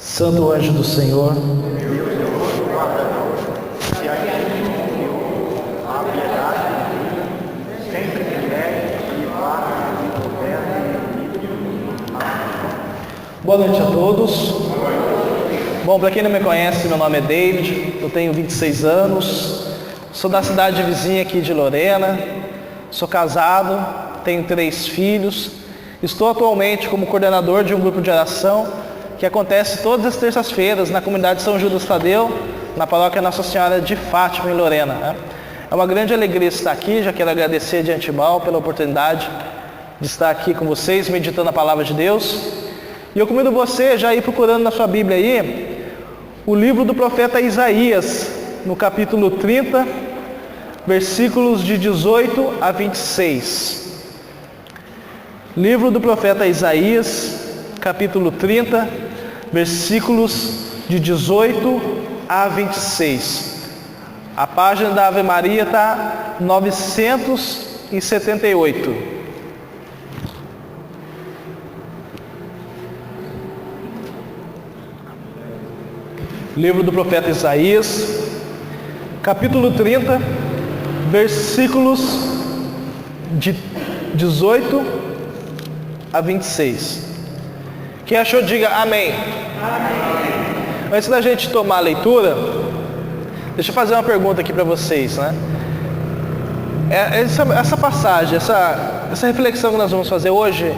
Santo anjo do Senhor, boa noite a todos. Bom, para quem não me conhece, meu nome é David, eu tenho 26 anos, sou da cidade vizinha aqui de Lorena, sou casado, tenho 3 filhos, estou atualmente como coordenador de um grupo de oração que acontece todas as terças-feiras na comunidade São Judas Tadeu, na paróquia Nossa Senhora de Fátima, em Lorena. É uma grande alegria estar aqui, já quero agradecer de antemão pela oportunidade de estar aqui com vocês, meditando a palavra de Deus. E eu convido você já ir procurando na sua Bíblia aí, o livro do profeta Isaías, no capítulo 30, versículos de 18 a 26. Livro do profeta Isaías, capítulo 30, versículos de 18 a 26. A página da Ave Maria está 978. Livro do profeta Isaías, capítulo 30, versículos de 18 a 26. Quem achou, diga amém. Amém. Antes da gente tomar a leitura, deixa eu fazer uma pergunta aqui para vocês, né? Essa passagem, essa reflexão que nós vamos fazer hoje,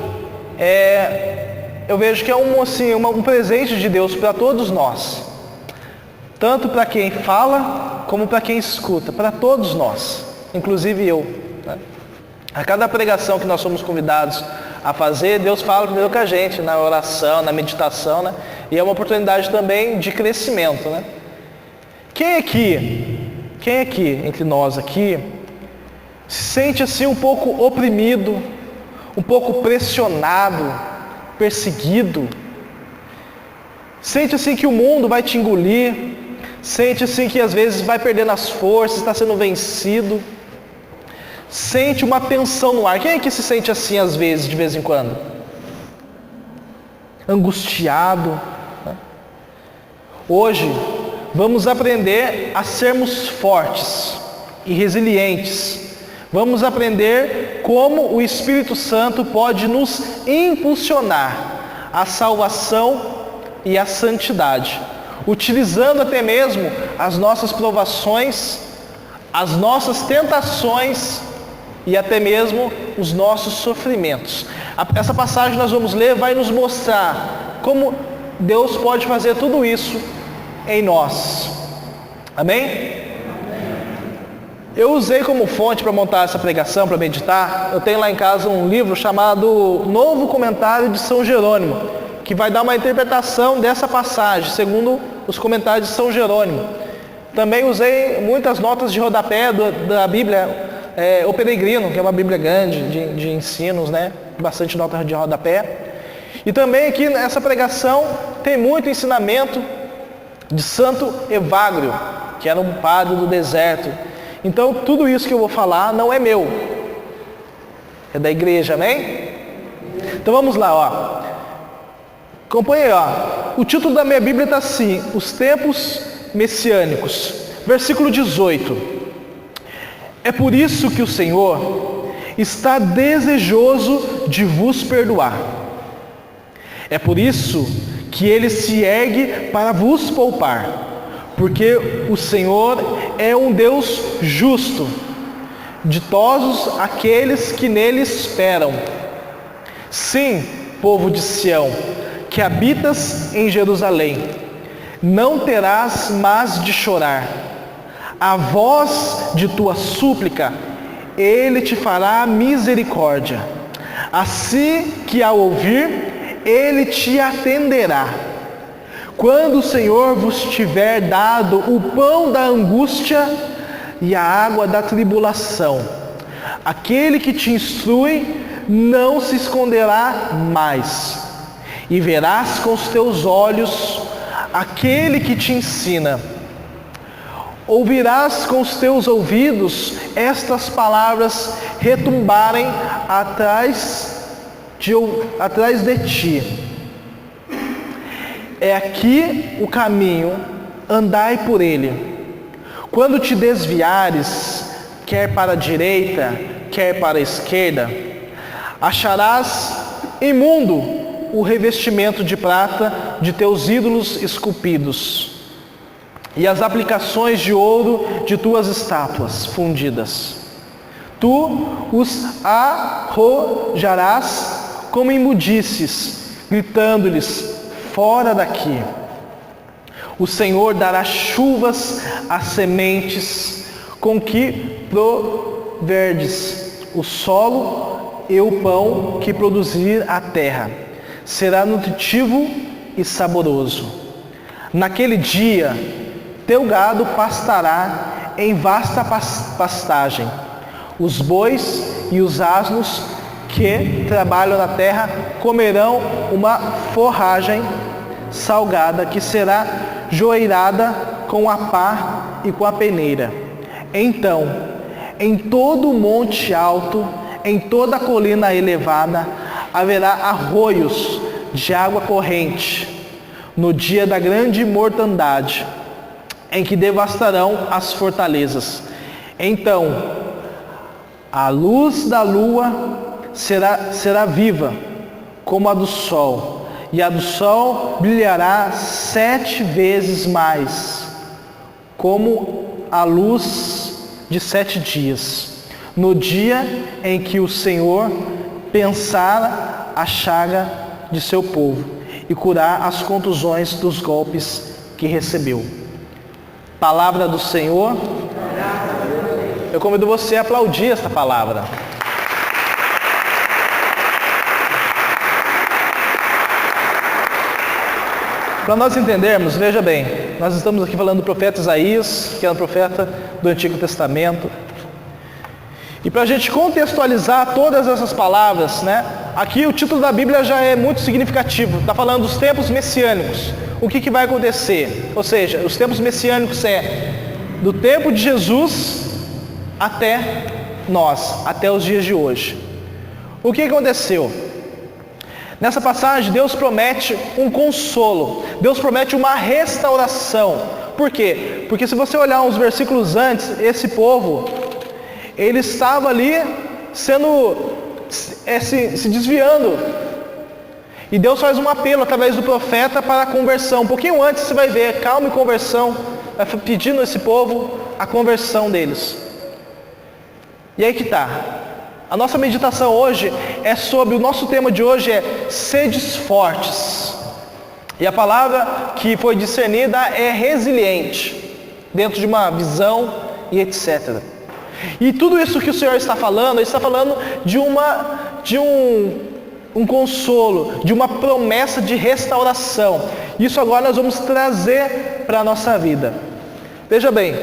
eu vejo que é um presente de Deus para todos nós. Tanto para quem fala, como para quem escuta, para todos nós, inclusive eu. Né? A cada pregação que nós somos convidados a fazer, Deus fala primeiro com a gente, na oração, na meditação, né? E é uma oportunidade também de crescimento, né? Quem aqui, entre nós aqui, se sente assim um pouco oprimido, um pouco pressionado, perseguido? Sente assim que o mundo vai te engolir, sente assim que às vezes vai perdendo as forças, está sendo vencido, sente uma tensão no ar. Quem é que se sente assim às vezes, de vez em quando? Angustiado, né? Hoje vamos aprender a sermos fortes e resilientes. Vamos aprender como o Espírito Santo pode nos impulsionar à salvação e à santidade, utilizando até mesmo as nossas provações, as nossas tentações e até mesmo os nossos sofrimentos. Essa passagem nós vamos ler vai nos mostrar como Deus pode fazer tudo isso em nós. Amém? Eu usei como fonte para montar essa pregação, para meditar, eu tenho lá em casa um livro chamado Novo Comentário de São Jerônimo, que vai dar uma interpretação dessa passagem, segundo os comentários de São Jerônimo. Também usei muitas notas de rodapé da Bíblia, O Peregrino, que é uma Bíblia grande de ensinos, né? Bastante notas de rodapé. E também aqui nessa pregação tem muito ensinamento de Santo Evagrio, que era um padre do deserto. Então tudo isso que eu vou falar não é meu, é da igreja, amém? Então vamos lá, ó. Acompanhe aí, ó. O título da minha Bíblia está assim: Os Tempos Messiânicos. Versículo 18. É por isso que o Senhor está desejoso de vos perdoar. É por isso que Ele se ergue para vos poupar. Porque o Senhor é um Deus justo, ditosos aqueles que nele esperam. Sim, povo de Sião, que habitas em Jerusalém, não terás mais de chorar. A voz de tua súplica, Ele te fará misericórdia. Assim que ao ouvir, Ele te atenderá. Quando o Senhor vos tiver dado o pão da angústia e a água da tribulação, aquele que te instrui não se esconderá mais. E verás com os teus olhos aquele que te ensina. Ouvirás com os teus ouvidos estas palavras retumbarem atrás de ti. é aqui o caminho, andai por ele. Quando te desviares, quer para a direita, quer para a esquerda, acharás imundo o revestimento de prata de teus ídolos esculpidos, e as aplicações de ouro de tuas estátuas fundidas. Tu os arrojarás como imundícies, gritando-lhes: fora daqui. O Senhor dará chuvas às sementes com que proverdes o solo, e o pão que produzir a terra será nutritivo e saboroso. Naquele dia, teu gado pastará em vasta pastagem. Os bois e os asnos que trabalham na terra comerão uma forragem salgada que será joeirada com a pá e com a peneira. Então, em todo o monte alto, em toda a colina elevada, haverá arroios de água corrente, no dia da grande mortandade, em que devastarão as fortalezas. Então, a luz da lua será viva, como a do sol, e a do sol brilhará 7 vezes mais, como a luz de 7 dias, no dia em que o Senhor pensar a chaga de seu povo e curar as contusões dos golpes que recebeu. Palavra do Senhor. Eu convido você a aplaudir esta palavra. Para nós entendermos, veja bem, nós estamos aqui falando do profeta Isaías, que era um profeta do Antigo Testamento. E para a gente contextualizar todas essas palavras, aqui o título da Bíblia já é muito significativo. Está falando dos tempos messiânicos. O que vai acontecer? Ou seja, os tempos messiânicos do tempo de Jesus até nós, até os dias de hoje. O que aconteceu? Nessa passagem, Deus promete um consolo. Deus promete uma restauração. Por quê? Porque se você olhar uns versículos antes, esse povo, ele estava ali se desviando. E Deus faz um apelo através do profeta para a conversão. Um pouquinho antes você vai ver, calma e conversão, pedindo a esse povo a conversão deles. E aí que está. A nossa meditação hoje é sobre, o nosso tema de hoje é sedes fortes. E a palavra que foi discernida é resiliente, dentro de uma visão e etc. E tudo isso que o Senhor está falando, Ele está falando de um consolo, de uma promessa de restauração. Isso agora nós vamos trazer para a nossa vida. Veja bem,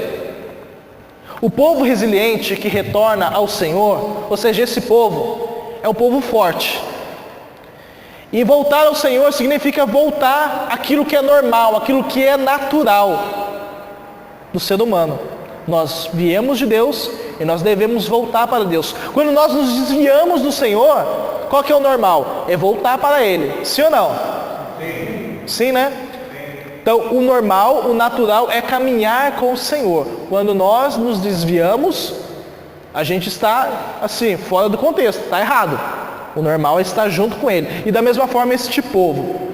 o povo resiliente que retorna ao Senhor, ou seja, esse povo é um povo forte. E voltar ao Senhor significa voltar àquilo que é normal, aquilo que é natural do ser humano. Nós viemos de Deus e nós devemos voltar para Deus. Quando nós nos desviamos do Senhor, qual que é o normal? É voltar para Ele. Sim ou não? Sim, né? Então, o normal, o natural é caminhar com o Senhor. Quando nós nos desviamos, a gente está, assim, fora do contexto, está errado. O normal é estar junto com Ele. E da mesma forma, este povo.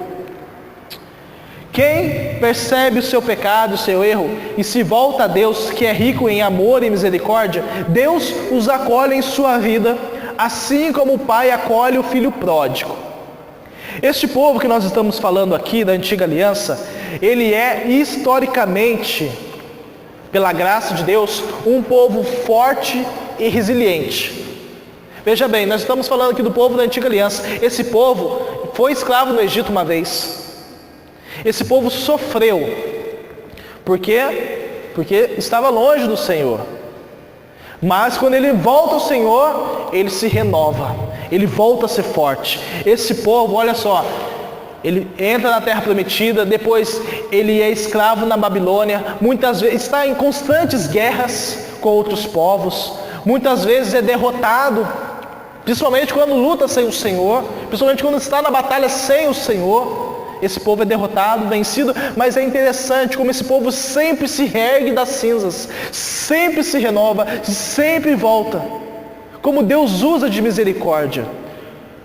Quem percebe o seu pecado, o seu erro, e se volta a Deus, que é rico em amor e misericórdia, Deus os acolhe em sua vida, assim como o pai acolhe o filho pródigo. Este povo que nós estamos falando aqui, da antiga aliança, ele é historicamente, pela graça de Deus, um povo forte e resiliente. Veja bem, nós estamos falando aqui do povo da antiga aliança. Esse povo foi escravo no Egito uma vez. Esse povo sofreu. Por quê? Porque estava longe do Senhor. Mas quando ele volta ao Senhor, ele se renova. Ele volta a ser forte. Esse povo, olha só, ele entra na terra prometida, depois ele é escravo na Babilônia, muitas vezes está em constantes guerras com outros povos, muitas vezes é derrotado, principalmente quando luta sem o Senhor, principalmente quando está na batalha sem o Senhor. esse povo é derrotado, vencido, mas é interessante como esse povo sempre se reergue das cinzas, sempre se renova, sempre volta. Como Deus usa de misericórdia,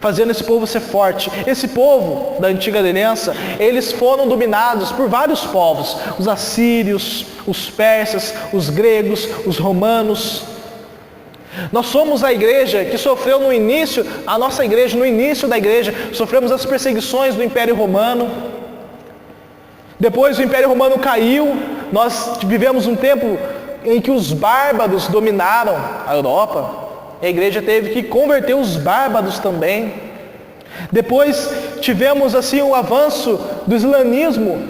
fazendo esse povo ser forte. Esse povo da antiga aliança, eles foram dominados por vários povos, os assírios, os persas, os gregos, os romanos. Nós somos a igreja que sofreu no início da igreja, sofremos as perseguições do Império Romano. Depois o Império Romano caiu, nós vivemos um tempo em que os bárbaros dominaram a Europa. A igreja teve que converter os bárbaros também. Depois tivemos assim o avanço do islamismo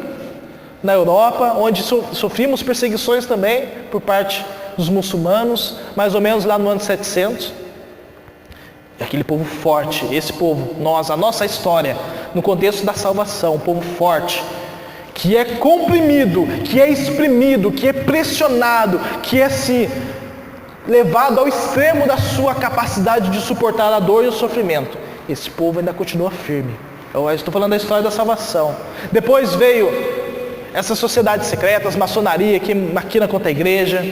na Europa, onde sofrimos perseguições também por parte dos muçulmanos, mais ou menos lá no ano 700. E aquele povo forte, esse povo, a nossa história, no contexto da salvação, um povo forte, que é comprimido, que é exprimido, que é pressionado, que é assim, levado ao extremo da sua capacidade de suportar a dor e o sofrimento. Esse povo ainda continua firme. Eu estou falando da história da salvação. Depois veio essas sociedades secretas, maçonaria, que maquina contra a igreja,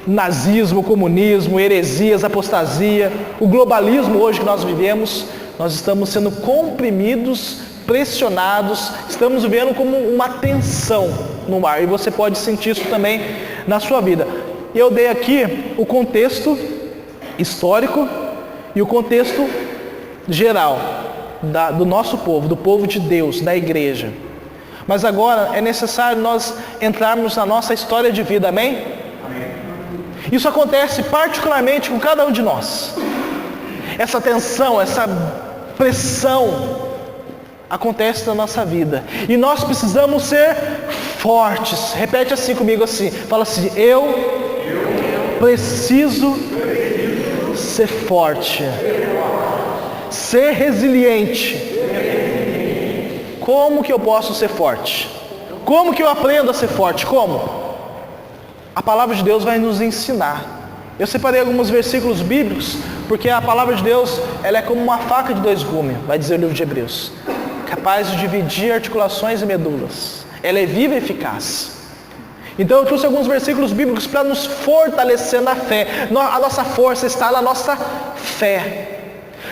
nazismo, comunismo, heresias, apostasia, o globalismo hoje que nós vivemos. Nós estamos sendo comprimidos, pressionados, estamos vivendo como uma tensão no ar, e você pode sentir isso também na sua vida. Eu dei aqui o contexto histórico e o contexto geral do nosso povo, do povo de Deus, da igreja. Mas agora é necessário nós entrarmos na nossa história de vida, amém? Amém. Isso acontece particularmente com cada um de nós. Essa tensão, essa pressão acontece na nossa vida. E nós precisamos ser fortes. Repete assim comigo assim. Fala assim, eu preciso ser forte. Ser resiliente. Como que eu posso ser forte? Como que eu aprendo a ser forte? Como? A palavra de Deus vai nos ensinar. Eu separei alguns versículos bíblicos, porque a palavra de Deus, ela é como uma faca de dois gumes, vai dizer o livro de Hebreus, capaz de dividir articulações e medulas. Ela é viva e eficaz. Então eu trouxe alguns versículos bíblicos para nos fortalecer na fé. A nossa força está na nossa fé.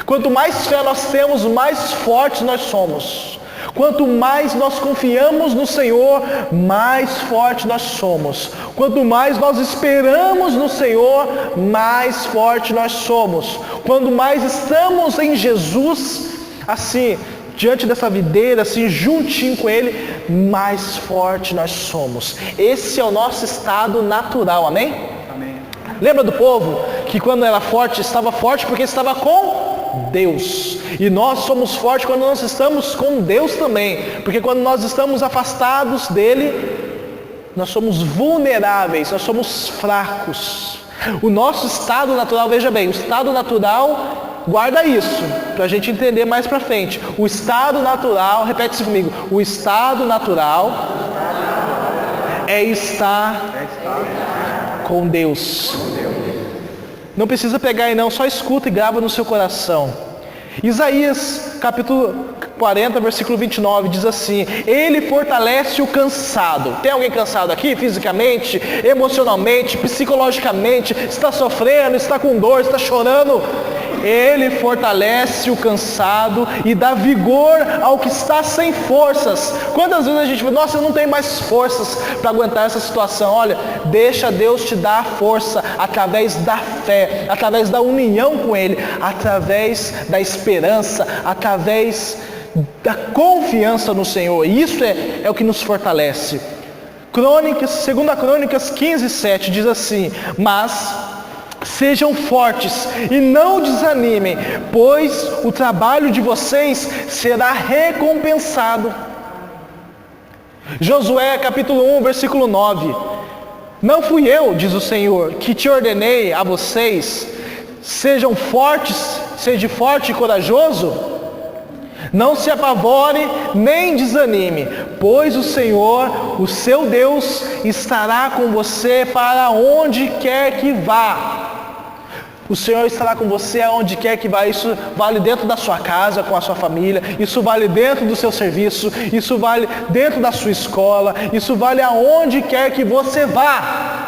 Quanto mais fé nós temos, mais fortes nós somos. Quanto mais nós confiamos no Senhor, mais forte nós somos. Quanto mais nós esperamos no Senhor, mais forte nós somos. Quanto mais estamos em Jesus, assim, diante dessa videira, assim, juntinho com Ele, mais forte nós somos. Esse é o nosso estado natural, amém? Amém. Lembra do povo que quando era forte, estava forte porque estava com Deus. E nós somos fortes quando nós estamos com Deus também. Porque quando nós estamos afastados dEle, nós somos vulneráveis, nós somos fracos. O nosso estado natural, veja bem, o estado natural, guarda isso, para a gente entender mais para frente. O estado natural, repete isso comigo, o estado natural é estar com Deus. Não precisa pegar aí não, só escuta e grava no seu coração. Isaías capítulo 40, versículo 29 diz assim: Ele fortalece o cansado. Tem alguém cansado aqui? Fisicamente, emocionalmente, psicologicamente, está sofrendo, está com dor, está chorando? Ele fortalece o cansado e dá vigor ao que está sem forças. Quantas vezes a gente fala, nossa, eu não tenho mais forças para aguentar essa situação. Olha, deixa Deus te dar força através da fé, através da união com Ele, através da esperança, através da confiança no Senhor. E isso é o que nos fortalece. 2 Crônicas 15:7 diz assim: Mas sejam fortes e não desanimem, pois o trabalho de vocês será recompensado. Josué capítulo 1, versículo 9: Não fui eu, diz o Senhor, que te ordenei a vocês, sejam fortes, seja forte e corajoso? Não se apavore nem desanime, pois o Senhor, o seu Deus, estará com você para onde quer que vá. O Senhor estará com você aonde quer que vá. Isso vale dentro da sua casa, com a sua família. Isso vale dentro do seu serviço. Isso vale dentro da sua escola. Isso vale aonde quer que você vá.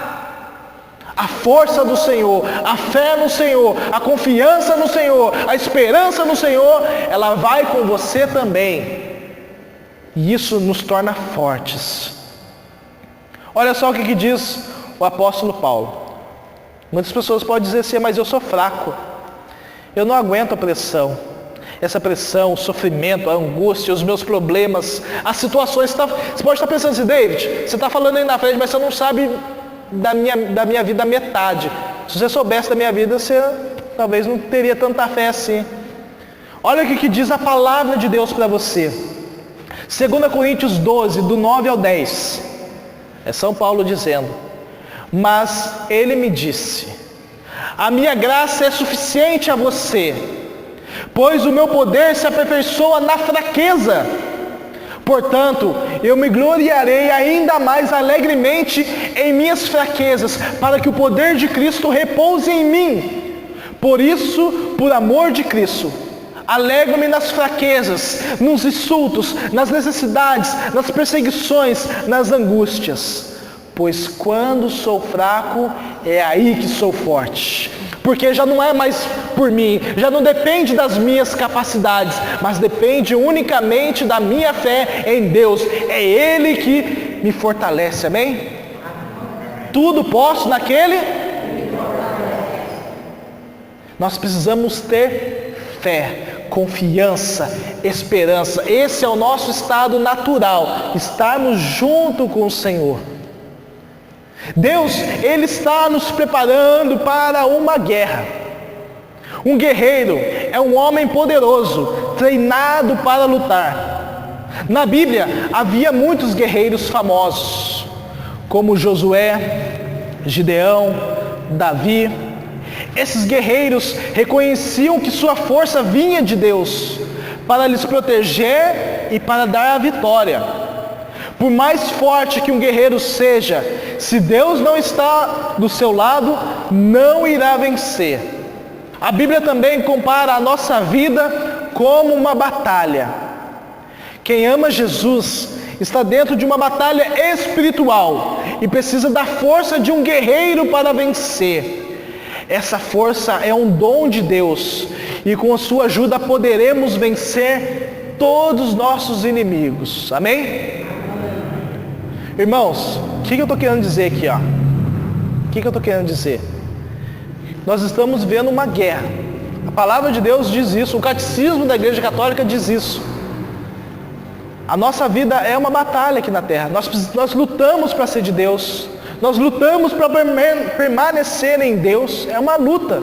A força do Senhor, a fé no Senhor, a confiança no Senhor, a esperança no Senhor, ela vai com você também. E isso nos torna fortes. Olha só o que diz o apóstolo Paulo. Muitas pessoas podem dizer assim, mas eu sou fraco. Eu não aguento a pressão. Essa pressão, o sofrimento, a angústia, os meus problemas, as situações. Você pode estar pensando assim, David, você está falando aí na frente, mas você não sabe da minha vida a metade. Se você soubesse da minha vida, você talvez não teria tanta fé assim. Olha o que diz a palavra de Deus para você. 2 Coríntios 12, do 9 ao 10. É São Paulo dizendo. Mas ele me disse, a minha graça é suficiente a você, pois o meu poder se aperfeiçoa na fraqueza. Portanto, eu me gloriarei ainda mais alegremente em minhas fraquezas, para que o poder de Cristo repouse em mim. Por isso, por amor de Cristo, alegro-me nas fraquezas, nos insultos, nas necessidades, nas perseguições, nas angústias. Pois quando sou fraco, é aí que sou forte. Porque já não é mais por mim, já não depende das minhas capacidades, mas depende unicamente da minha fé em Deus. É Ele que me fortalece, amém? Tudo posso naquele. Nós precisamos ter fé, confiança, esperança. Esse é o nosso estado natural, estarmos junto com o Senhor. Deus, Ele está nos preparando para uma guerra. Um guerreiro é um homem poderoso, treinado para lutar. Na Bíblia havia muitos guerreiros famosos, como Josué, Gideão, Davi. Esses guerreiros reconheciam que sua força vinha de Deus, para lhes proteger e para dar a vitória. Por mais forte que um guerreiro seja, se Deus não está do seu lado, não irá vencer. A Bíblia também compara a nossa vida como uma batalha. Quem ama Jesus está dentro de uma batalha espiritual e precisa da força de um guerreiro para vencer. Essa força é um dom de Deus e com a sua ajuda poderemos vencer todos os nossos inimigos. Amém? Irmãos, o que eu estou querendo dizer aqui? O que eu estou querendo dizer? Nós estamos vendo uma guerra. A palavra de Deus diz isso, o catecismo da Igreja Católica diz isso. A nossa vida é uma batalha aqui na terra. Nós lutamos para ser de Deus. Nós lutamos para permanecer em Deus. É uma luta.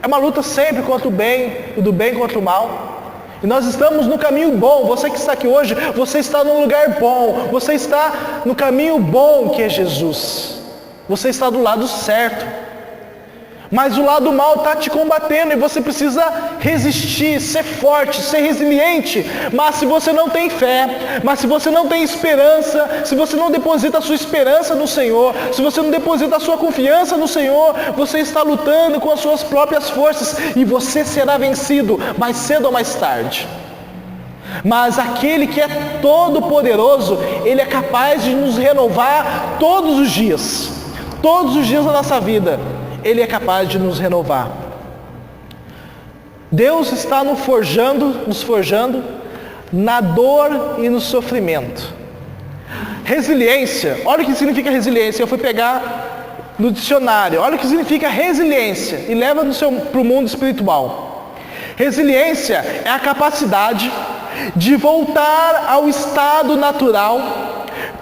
É uma luta sempre contra o bem, e do bem contra o mal. E nós estamos no caminho bom. Você que está aqui hoje, você está num lugar bom. Você está no caminho bom que é Jesus. Você está do lado certo. Mas o lado mal está te combatendo e você precisa resistir, ser forte, ser resiliente. Mas se você não tem fé, mas se você não tem esperança, se você não deposita a sua esperança no Senhor, se você não deposita a sua confiança no Senhor, você está lutando com as suas próprias forças e você será vencido mais cedo ou mais tarde. Mas aquele que é todo poderoso, Ele é capaz de nos renovar todos os dias da nossa vida. Ele é capaz de nos renovar. Deus está nos forjando na dor e no sofrimento. Resiliência, olha o que significa resiliência. Eu fui pegar no dicionário, olha o que significa resiliência e leva para o mundo espiritual. Resiliência é a capacidade de voltar ao estado natural,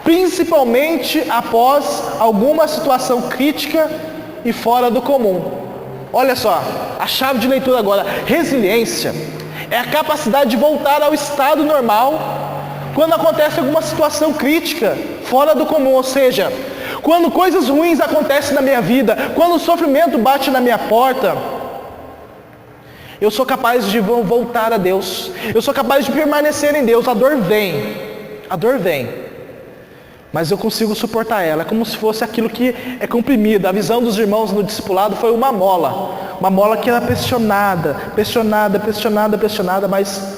principalmente após alguma situação crítica e fora do comum. Olha só, a chave de leitura agora. Resiliência é a capacidade de voltar ao estado normal quando acontece alguma situação crítica, fora do comum. Ou seja, quando coisas ruins acontecem na minha vida, quando o sofrimento bate na minha porta, eu sou capaz de voltar a Deus. Eu sou capaz de permanecer em Deus. A dor vem. mas eu consigo suportar ela. É como se fosse aquilo que é comprimido. A visão dos irmãos no discipulado foi uma mola que era pressionada, mas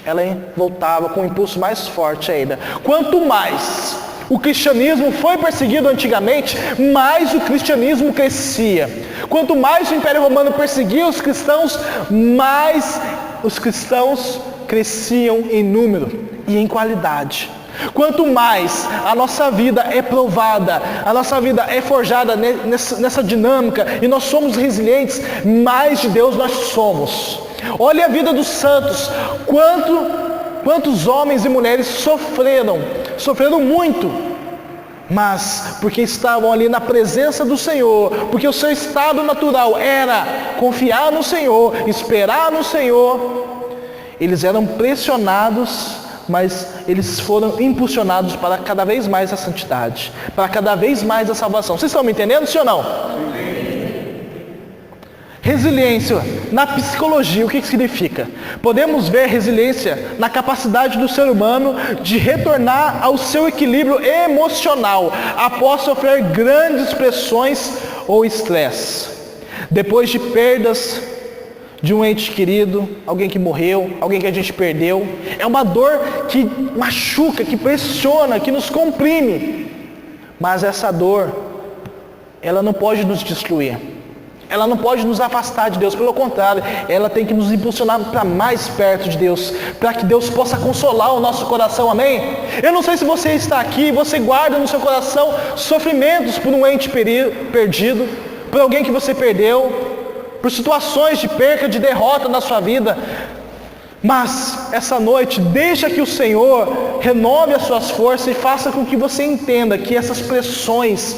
ela voltava com um impulso mais forte ainda. Quanto mais o cristianismo foi perseguido antigamente, mais o cristianismo crescia. Quanto mais o Império Romano perseguia os cristãos, mais os cristãos cresciam em número e em qualidade. Quanto mais a nossa vida é provada, a nossa vida é forjada nessa dinâmica e nós somos resilientes, mais de Deus nós somos. Olha a vida dos santos, quantos homens e mulheres sofreram muito, mas porque estavam ali na presença do Senhor, porque o seu estado natural era confiar no Senhor, esperar no Senhor, eles eram pressionados, mas eles foram impulsionados para cada vez mais a santidade, para cada vez mais a salvação. Vocês estão me entendendo, sim ou não? Resiliência, na psicologia, o que significa? Podemos ver resiliência na capacidade do ser humano de retornar ao seu equilíbrio emocional após sofrer grandes pressões ou estresse. Depois de perdas de um ente querido, alguém que morreu, alguém que a gente perdeu. É uma dor que machuca, que pressiona, que nos comprime. Mas essa dor, ela não pode nos destruir. Ela não pode nos afastar de Deus. Pelo contrário, ela tem que nos impulsionar para mais perto de Deus, para que Deus possa consolar o nosso coração, amém? Eu não sei se você está aqui, você guarda no seu coração sofrimentos por um ente perdido, por alguém que você perdeu, por situações de perca, de derrota na sua vida. Mas essa noite, deixa que o Senhor renove as suas forças e faça com que você entenda que essas pressões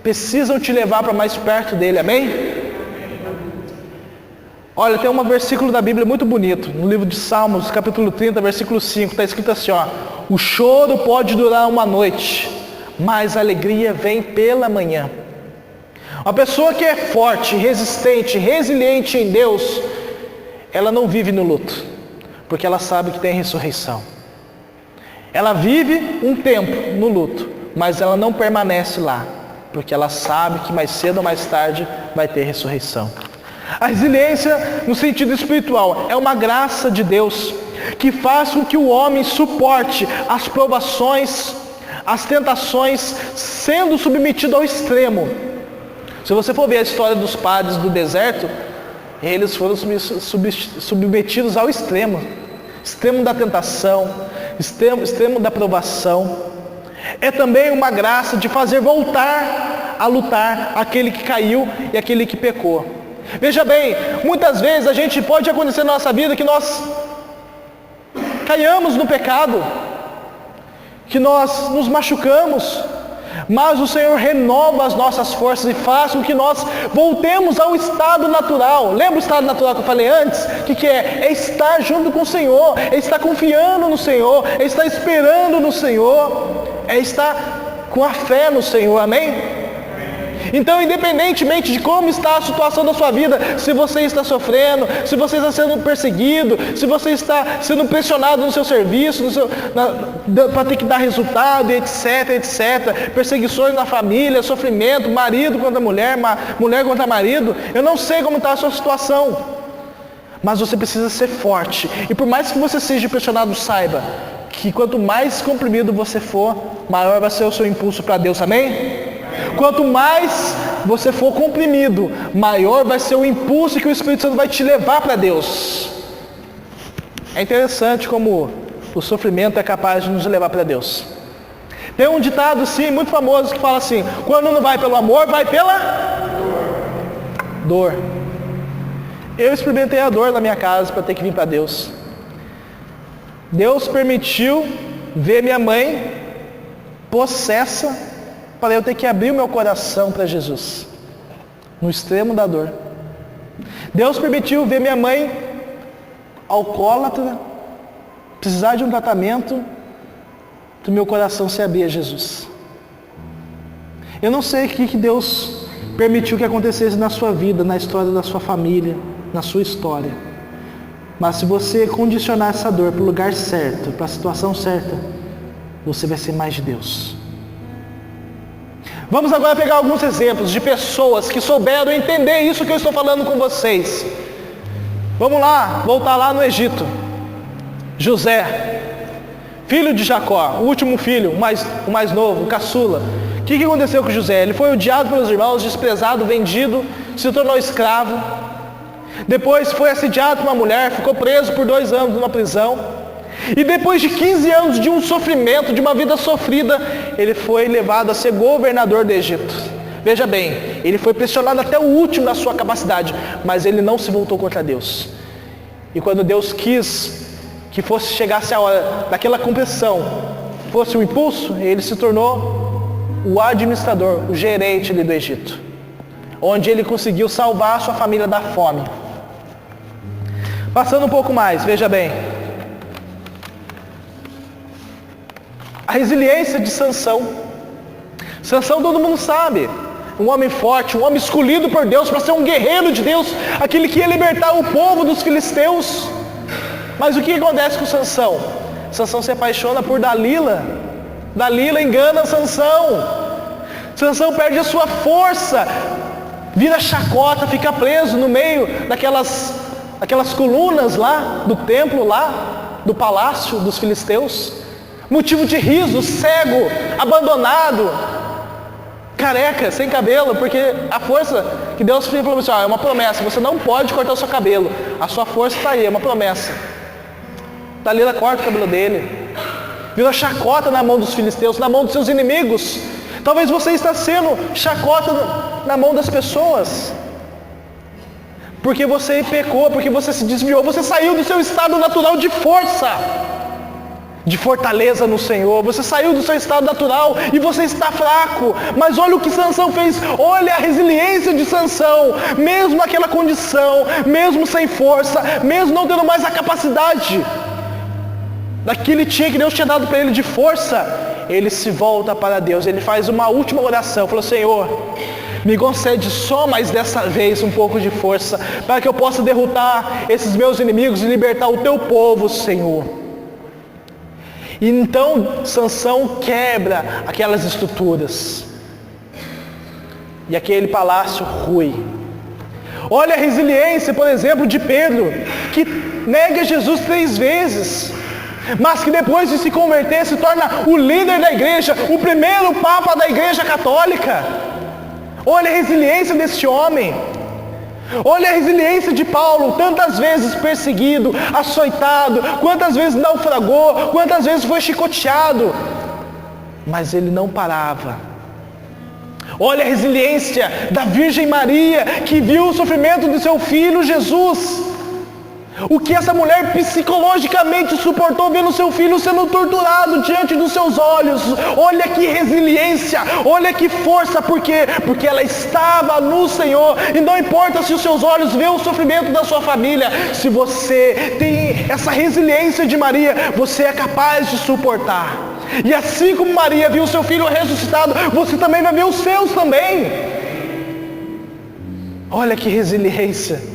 precisam te levar para mais perto dele, amém? Olha, tem um versículo da Bíblia muito bonito, no livro de Salmos, capítulo 30, versículo 5, está escrito assim, ó: o choro pode durar uma noite, mas a alegria vem pela manhã. Uma pessoa que é forte, resistente, resiliente em Deus, ela não vive no luto, porque ela sabe que tem ressurreição. Ela vive um tempo no luto, mas ela não permanece lá, porque ela sabe que mais cedo ou mais tarde vai ter ressurreição. A resiliência, no sentido espiritual, é uma graça de Deus, que faz com que o homem suporte as provações, as tentações, sendo submetido ao extremo. Se você for ver a história dos padres do deserto, eles foram submetidos ao extremo da tentação, extremo da provação. É também uma graça de fazer voltar a lutar aquele que caiu e aquele que pecou. Veja bem, muitas vezes pode acontecer na nossa vida que nós caiamos no pecado, que nós nos machucamos, mas o Senhor renova as nossas forças e faz com que nós voltemos ao estado natural. Lembra o estado natural que eu falei antes? O que é? É estar junto com o Senhor, é estar confiando no Senhor, é estar esperando no Senhor, é estar com a fé no Senhor, amém? Então, independentemente de como está a situação da sua vida, se você está sofrendo, se você está sendo perseguido, se você está sendo pressionado no seu serviço, para ter que dar resultado, etc, perseguições na família, sofrimento, marido contra mulher, mulher contra marido, eu não sei como está a sua situação, mas você precisa ser forte. E por mais que você seja pressionado, saiba que quanto mais comprimido você for, maior vai ser o seu impulso para Deus, amém? Quanto mais você for comprimido, maior vai ser o impulso que o Espírito Santo vai te levar para Deus. É interessante como o sofrimento é capaz de nos levar para Deus. Tem um ditado sim, muito famoso, que fala assim: quando não vai pelo amor, vai pela dor. Eu experimentei a dor na minha casa para ter que vir para Deus. Deus permitiu ver minha mãe possessa para eu ter que abrir o meu coração para Jesus, no extremo da dor. Deus permitiu ver minha mãe alcoólatra, precisar de um tratamento, para o meu coração se abrir a Jesus. Eu não sei o que Deus permitiu que acontecesse na sua vida, na história da sua família, na sua história. Mas se você condicionar essa dor para o lugar certo, para a situação certa, você vai ser mais de Deus. Vamos agora pegar alguns exemplos de pessoas que souberam entender isso que eu estou falando com vocês. Vamos lá, voltar lá no Egito. José, filho de Jacó, o último filho, o mais novo, o caçula. O que aconteceu com José? Ele foi odiado pelos irmãos, desprezado, vendido, se tornou escravo. Depois foi assediado por uma mulher, ficou preso por 2 anos numa prisão. E depois de 15 anos de um sofrimento, de uma vida sofrida, ele foi levado a ser governador do Egito. Veja bem, ele foi pressionado até o último na sua capacidade, mas ele não se voltou contra Deus. E quando Deus quis que chegasse a hora daquela compressão, fosse o impulso, ele se tornou o administrador, o gerente ali do Egito, onde ele conseguiu salvar a sua família da fome. Passando um pouco mais, veja bem, a resiliência de Sansão. Sansão todo mundo sabe, um homem forte, um homem escolhido por Deus para ser um guerreiro de Deus, aquele que ia libertar o povo dos filisteus. Mas o que acontece com Sansão? Sansão se apaixona por Dalila. Dalila engana Sansão. Sansão perde a sua força, vira chacota, fica preso no meio daquelas colunas lá do templo, lá do palácio dos filisteus. Motivo de riso, cego, abandonado, careca, sem cabelo, porque a força que Deus falou assim, é uma promessa, você não pode cortar o seu cabelo, a sua força está aí, é uma promessa. Dalila corta o cabelo dele, virou chacota na mão dos filisteus, na mão dos seus inimigos. Talvez você está sendo chacota na mão das pessoas, porque você pecou, porque você se desviou, você saiu do seu estado natural de força, de fortaleza no Senhor, você saiu do seu estado natural e você está fraco. Mas olha o que Sansão fez, olha a resiliência de Sansão, mesmo naquela condição, mesmo sem força, mesmo não tendo mais a capacidade daquele que Deus tinha dado para ele de força, ele se volta para Deus, ele faz uma última oração, falou: Senhor, me concede só mais dessa vez um pouco de força, para que eu possa derrotar esses meus inimigos e libertar o teu povo, Senhor. E então Sansão quebra aquelas estruturas, e aquele palácio rui. Olha a resiliência, por exemplo, de Pedro, que nega Jesus 3 vezes, mas que depois de se converter se torna o líder da igreja, o primeiro papa da igreja católica. Olha a resiliência desse homem. Olha a resiliência de Paulo, tantas vezes perseguido, açoitado, quantas vezes naufragou, quantas vezes foi chicoteado, mas ele não parava. Olha a resiliência da Virgem Maria, que viu o sofrimento do seu filho Jesus. O que essa mulher psicologicamente suportou vendo seu filho sendo torturado diante dos seus olhos. Olha que resiliência, olha que força, por quê? Porque ela estava no Senhor, e não importa se os seus olhos veem o sofrimento da sua família, se você tem essa resiliência de Maria, você é capaz de suportar. E assim como Maria viu o seu filho ressuscitado, você também vai ver os seus também. Olha que resiliência.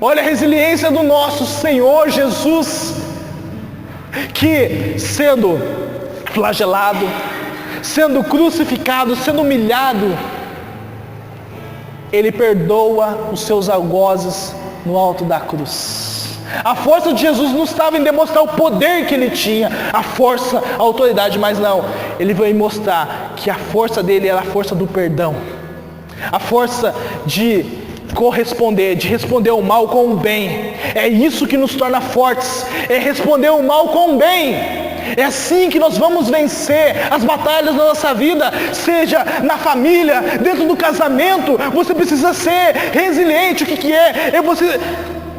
Olha a resiliência do nosso Senhor Jesus, que sendo flagelado, sendo crucificado, sendo humilhado, Ele perdoa os seus algozes no alto da cruz. A força de Jesus não estava em demonstrar o poder que Ele tinha, a força, a autoridade, mas não. Ele veio mostrar que a força dele era a força do perdão, a força de corresponder, de responder o mal com o bem. É isso que nos torna fortes, é responder o mal com o bem. É assim que nós vamos vencer as batalhas da nossa vida, seja na família, dentro do casamento. Você precisa ser resiliente. O que é? É você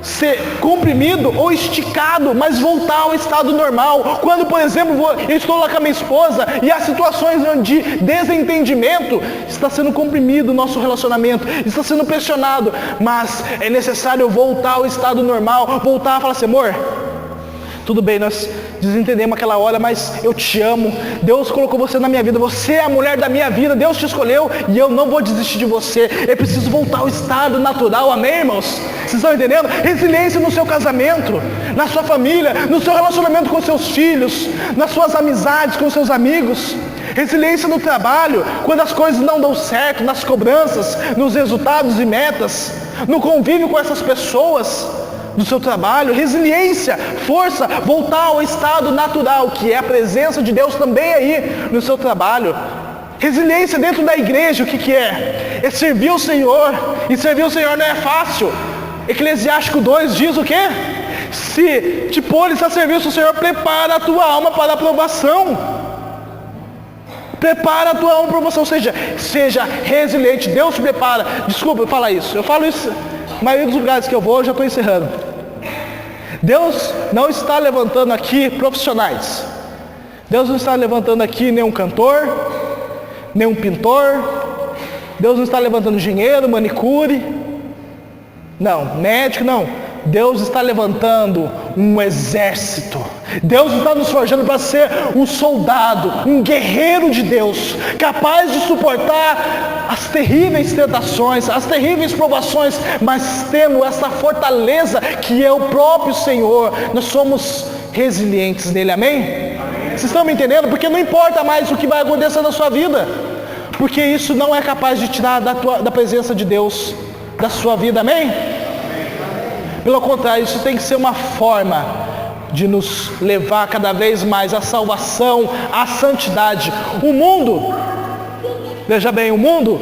ser comprimido ou esticado, mas voltar ao estado normal. Quando, por exemplo, eu estou lá com a minha esposa e há situações de desentendimento, está sendo comprimido o nosso relacionamento, está sendo pressionado, mas é necessário voltar ao estado normal, voltar a falar assim: amor, tudo bem, nós desentendemos aquela hora, mas eu te amo, Deus colocou você na minha vida, você é a mulher da minha vida, Deus te escolheu e eu não vou desistir de você. É preciso voltar ao estado natural, amém, irmãos? Vocês estão entendendo? Resiliência no seu casamento, na sua família, no seu relacionamento com seus filhos, nas suas amizades com seus amigos. Resiliência no trabalho, quando as coisas não dão certo, nas cobranças, nos resultados e metas, no convívio com essas pessoas do seu trabalho. Resiliência, força, voltar ao estado natural, que é a presença de Deus também aí no seu trabalho. Resiliência dentro da igreja, o que é? É servir o Senhor, e servir o Senhor não é fácil. Eclesiástico 2 diz o quê? Se te pôres a serviço do Senhor, prepara a tua alma para a aprovação. Prepara a tua alma para a aprovação, seja resiliente. Deus te prepara. Desculpa eu falar isso. Eu falo isso, na maioria dos lugares que eu vou, eu já estou encerrando. Deus não está levantando aqui profissionais. Deus não está levantando aqui nenhum cantor, nenhum pintor. Deus não está levantando engenheiro, manicure. Não, médico, não. Deus está levantando um exército. Deus está nos forjando para ser um soldado, um guerreiro de Deus, capaz de suportar as terríveis tentações, as terríveis provações, mas tendo essa fortaleza que é o próprio Senhor. Nós somos resilientes nele, amém? Vocês estão me entendendo? Porque não importa mais o que vai acontecer na sua vida, porque isso não é capaz de tirar da presença de Deus da sua vida, amém? Pelo contrário, isso tem que ser uma forma de nos levar cada vez mais à salvação, à santidade. O mundo, veja bem, o mundo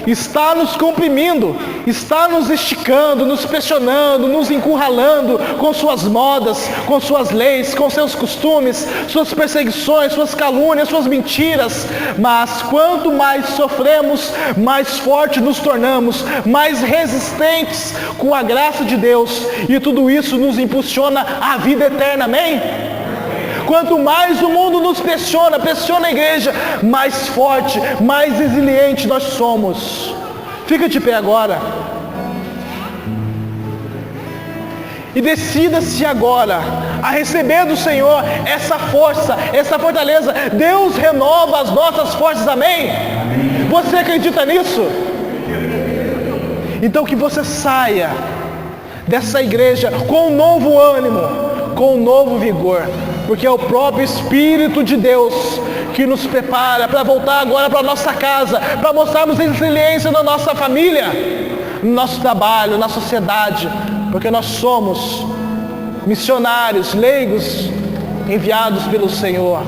está nos comprimindo, está nos esticando, nos pressionando, nos encurralando com suas modas, com suas leis, com seus costumes, suas perseguições, suas calúnias, suas mentiras. Mas quanto mais sofremos, mais fortes nos tornamos, mais resistentes com a graça de Deus, e tudo isso nos impulsiona à vida eterna, amém? Quanto mais o mundo nos pressiona a igreja, mais forte, mais resiliente nós somos. Fica de pé agora. E decida-se agora a receber do Senhor essa força, essa fortaleza. Deus renova as nossas forças, amém? Você acredita nisso? Então que você saia dessa igreja com um novo ânimo, com um novo vigor, porque é o próprio Espírito de Deus que nos prepara para voltar agora para a nossa casa, para mostrarmos resiliência na nossa família, no nosso trabalho, na sociedade, porque nós somos missionários, leigos, enviados pelo Senhor.